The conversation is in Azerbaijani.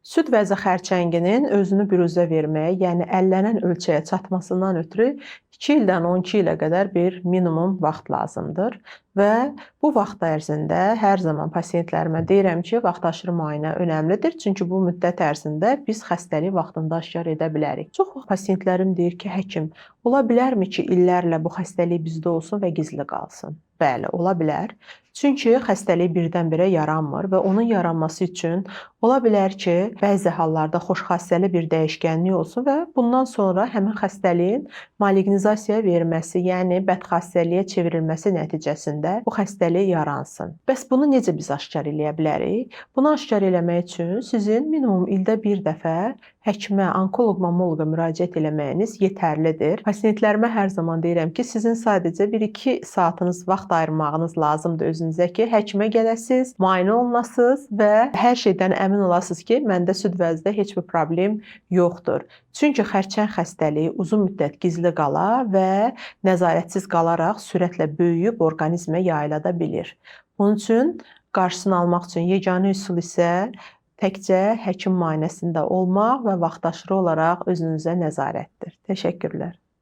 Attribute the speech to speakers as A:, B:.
A: Süd vəzi xərçənginin özünü büruzə verməyə, yəni əllənan ölçəyə çatmasından ötürü 2 ildən 12 ilə qədər bir minimum vaxt lazımdır və bu vaxt ərzində hər zaman pasientlərimə deyirəm ki, vaxtaşırı müayinə önəmlidir, çünki bu müddət ərzində biz xəstəliyi vaxtında aşkar edə bilərik. Çox vaxt pasientlərim deyir ki, həkim, ola bilərmi ki, illərlə bu xəstəlik bizdə olsun və gizli qalsın? Bəli, ola bilər. Çünki xəstəlik birdən-birə yaranmır və onun yaranması üçün ola bilər ki, bəzi hallarda xoşxassəli bir dəyişkənlik olsun və bundan sonra həmin xəstəliyin maliqnizasiyaya verilməsi, yəni bədxassəliyə çevrilməsi nəticəsində bu xəstəlik yaransın. Bəs bunu necə biz aşkar eləyə bilərik? Bunu aşkar eləmək üçün sizin minimum ildə bir dəfə həkimə, onkoloq, mammoloqa müraciət eləməyiniz yetərlidir. Pasientlərimə hər zaman deyirəm ki, sizin sadəcə 1-2 saatınız vaxt ayırmağınız lazımdır özünüzə ki, həkimə gələsiz, müayinə olunasınız və hər şeydən əmin olasınız ki, məndə süd vəzdə heç bir problem yoxdur. Çünki xərçəng xəstəliyi uzun müddət gizli qala və nəzarətsiz qalaraq sürətlə böyüyüb orqanizmə yayıla da bilir. Bunun üçün qarşısını almaq üçün yeganə üsul isə təkcə həkim müayinəsində olmaq və vaxtaşırı olaraq özünüzə nəzarətdir. Təşəkkürlər.